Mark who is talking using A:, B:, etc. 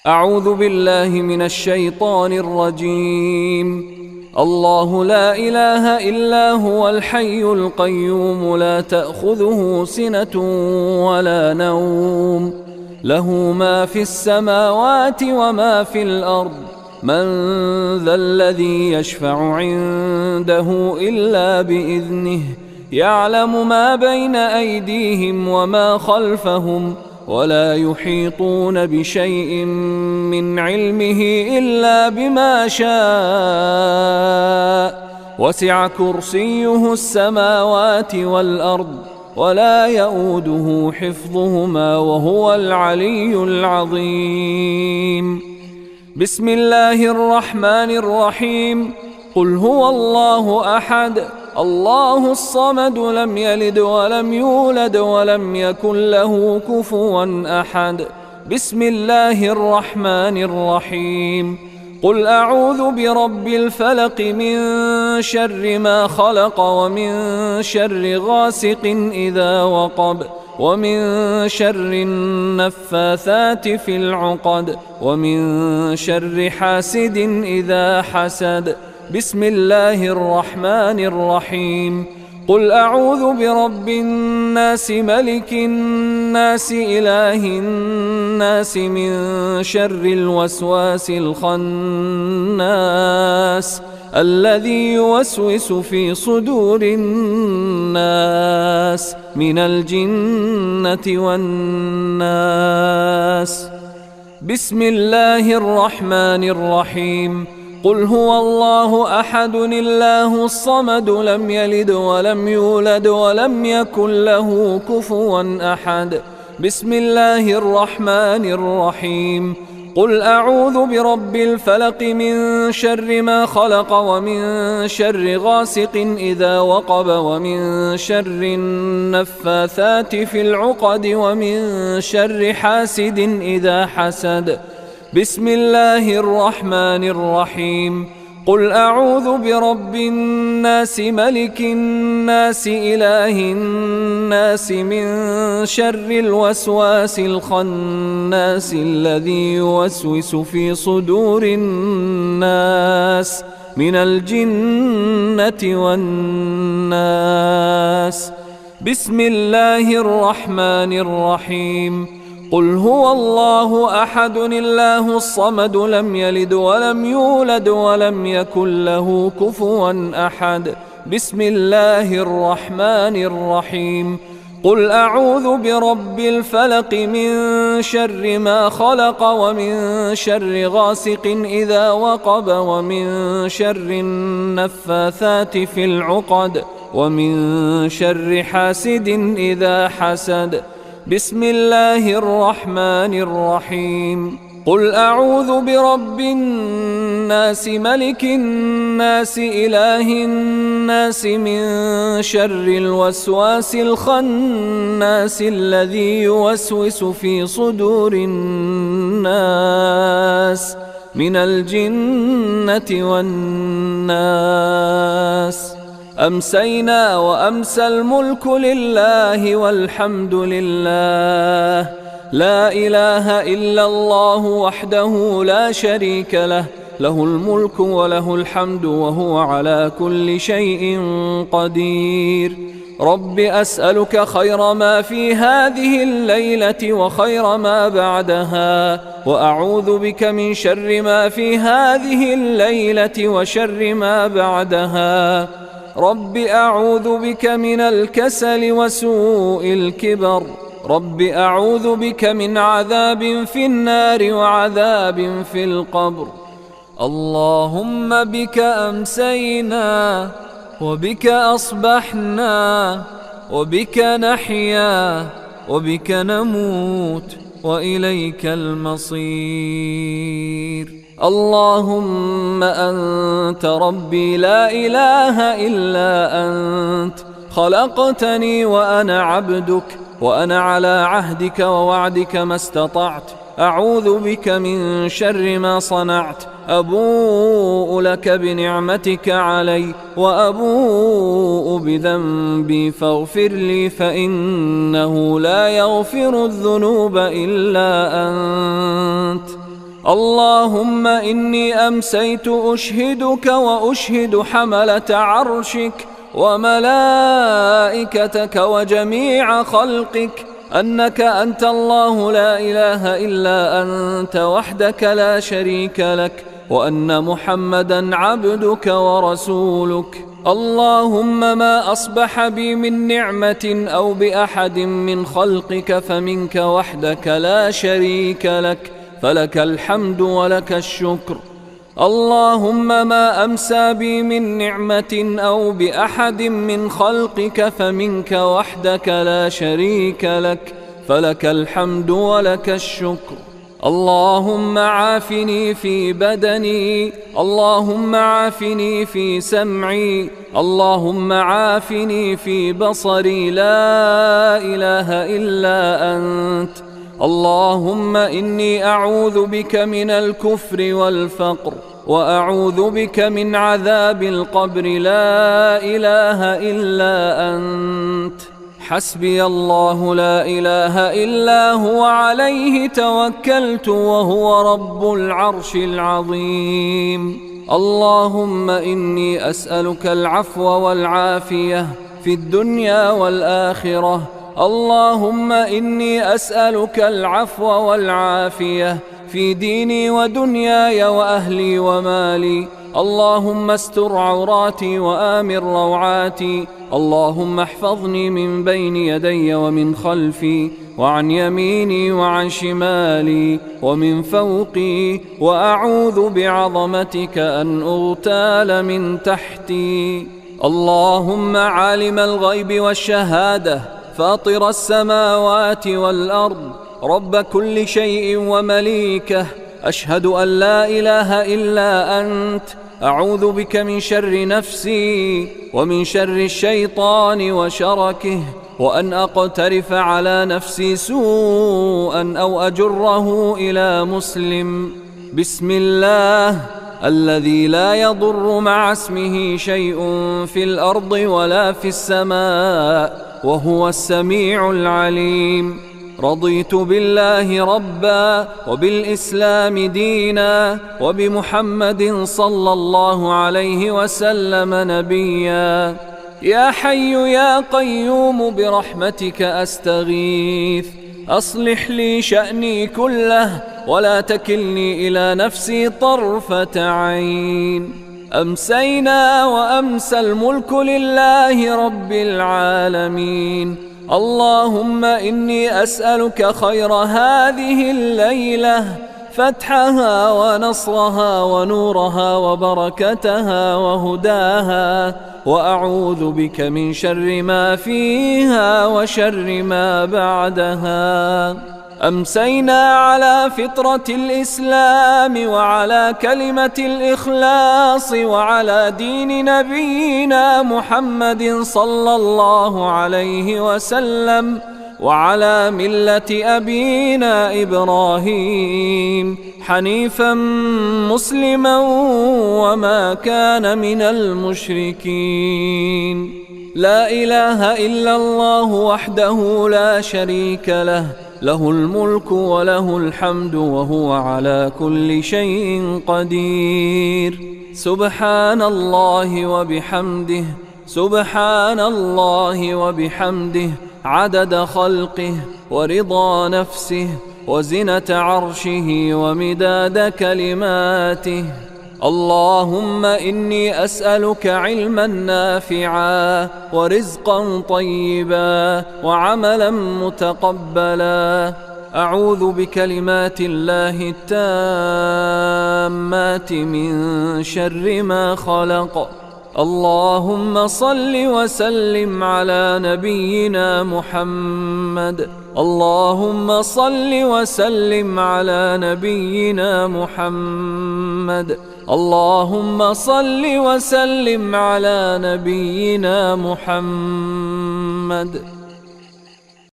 A: أعوذ بالله من الشيطان الرجيم. الله لا إله إلا هو الحي القيوم لا تأخذه سنة ولا نوم، له ما في السماوات وما في الأرض، من ذا الذي يشفع عنده إلا بإذنه، يعلم ما بين أيديهم وما خلفهم، ولا يحيطون بشيء من علمه إلا بما شاء، وسع كرسيه السماوات والأرض، ولا يؤوده حفظهما وهو العلي العظيم. بسم الله الرحمن الرحيم. قل هو الله أحد الله الصمد لم يلد ولم يولد ولم يكن له كفوا أحد. بسم الله الرحمن الرحيم. قل أعوذ برب الفلق من شر ما خلق ومن شر غاسق إذا وقب ومن شر النفاثات في العقد ومن شر حاسد إذا حسد. بسم الله الرحمن الرحيم. قل أعوذ برب الناس ملك الناس إله الناس من شر الوسواس الخناس الذي يوسوس في صدور الناس من الجنة والناس. بسم الله الرحمن الرحيم. قل هو الله أحد الله الصمد لم يلد ولم يولد ولم يكن له كفوا أحد. بسم الله الرحمن الرحيم. قل أعوذ برب الفلق من شر ما خلق ومن شر غاسق إذا وقب ومن شر النفاثات في العقد ومن شر حاسد إذا حسد. بسم الله الرحمن الرحيم. قل أعوذ برب الناس ملك الناس إله الناس من شر الوسواس الخناس الذي يوسوس في صدور الناس من الجنة والناس. بسم الله الرحمن الرحيم. قل هو الله أحد الله الصمد لم يلد ولم يولد ولم يكن له كفوا أحد. بسم الله الرحمن الرحيم. قل أعوذ برب الفلق من شر ما خلق ومن شر غاسق إذا وقب ومن شر النفاثات في العقد ومن شر حاسد إذا حسد. بسم الله الرحمن الرحيم. قل أعوذ برب الناس ملك الناس إله الناس من شر الوسواس الخناس الذي يوسوس في صدور الناس من الجنة والناس. أمسينا وأمسى الملك لله والحمد لله، لا إله إلا الله وحده لا شريك له، له الملك وله الحمد وهو على كل شيء قدير. رب أسألك خير ما في هذه الليلة وخير ما بعدها، وأعوذ بك من شر ما في هذه الليلة وشر ما بعدها. رب أعوذ بك من الكسل وسوء الكبر. رب أعوذ بك من عذاب في النار وعذاب في القبر. اللهم بك أمسينا وبك أصبحنا وبك نحيا وبك نموت وإليك المصير. اللهم أنت ربي لا إله إلا أنت، خلقتني وأنا عبدك، وأنا على عهدك ووعدك ما استطعت. أعوذ بك من شر ما صنعت. أبوء لك بنعمتك علي وأبوء بذنبي فاغفر لي، فإنه لا يغفر الذنوب إلا أنت. اللهم إني أمسيت أشهدك وأشهد حملة عرشك وملائكتك وجميع خلقك أنك أنت الله لا إله إلا أنت وحدك لا شريك لك، وأن محمدا عبدك ورسولك. اللهم ما أصبح بي من نعمة أو بأحد من خلقك فمنك وحدك لا شريك لك، فلك الحمد ولك الشكر. اللهم ما أمسى بي من نعمة أو بأحد من خلقك فمنك وحدك لا شريك لك، فلك الحمد ولك الشكر. اللهم عافني في بدني، اللهم عافني في سمعي، اللهم عافني في بصري، لا إله إلا أنت. اللهم إني أعوذ بك من الكفر والفقر، وأعوذ بك من عذاب القبر، لا إله إلا أنت. حسبي الله لا إله إلا هو عليه توكلت وهو رب العرش العظيم. اللهم إني أسألك العفو والعافية في الدنيا والآخرة. اللهم إني أسألك العفو والعافية في ديني ودنياي وأهلي ومالي. اللهم استر عوراتي وآمن روعاتي. اللهم احفظني من بين يدي ومن خلفي وعن يميني وعن شمالي ومن فوقي، وأعوذ بعظمتك أن أغتال من تحتي. اللهم عالم الغيب والشهادة، فاطر السماوات والأرض، رب كل شيء ومليكه، أشهد أن لا إله إلا أنت. أعوذ بك من شر نفسي ومن شر الشيطان وشركه، وأن أقترف على نفسي سوءا أو أجره إلى مسلم. بسم الله الذي لا يضر مع اسمه شيء في الأرض ولا في السماء، وهو السميع العليم. رضيت بالله ربا وبالإسلام دينا وبمحمد صلى الله عليه وسلم نبيا. يا حي يا قيوم برحمتك أستغيث، أصلح لي شأني كله ولا تكلني إلى نفسي طرفة عين. أمسينا وأمسى الملك لله رب العالمين. اللهم إني أسألك خير هذه الليلة، فتحها ونصرها ونورها وبركتها وهداها، وأعوذ بك من شر ما فيها وشر ما بعدها. أمسينا على فطرة الإسلام وعلى كلمة الإخلاص وعلى دين نبينا محمد صلى الله عليه وسلم، وعلى ملة أبينا إبراهيم حنيفا مسلما وما كان من المشركين. لا إله إلا الله وحده لا شريك له، له الملك وله الحمد وهو على كل شيء قدير. سبحان الله وبحمده، سبحان الله وبحمده، عدد خلقه ورضا نفسه وزنة عرشه ومداد كلماته. اللهم إني أسألك علما نافعا ورزقا طيبا وعملا متقبلا. أعوذ بكلمات الله التامات من شر ما خلق. اللهم صل وسلم على نبينا محمد. اللهم صل وسلم على نبينا محمد. اللهم صل وسلم على نبينا محمد.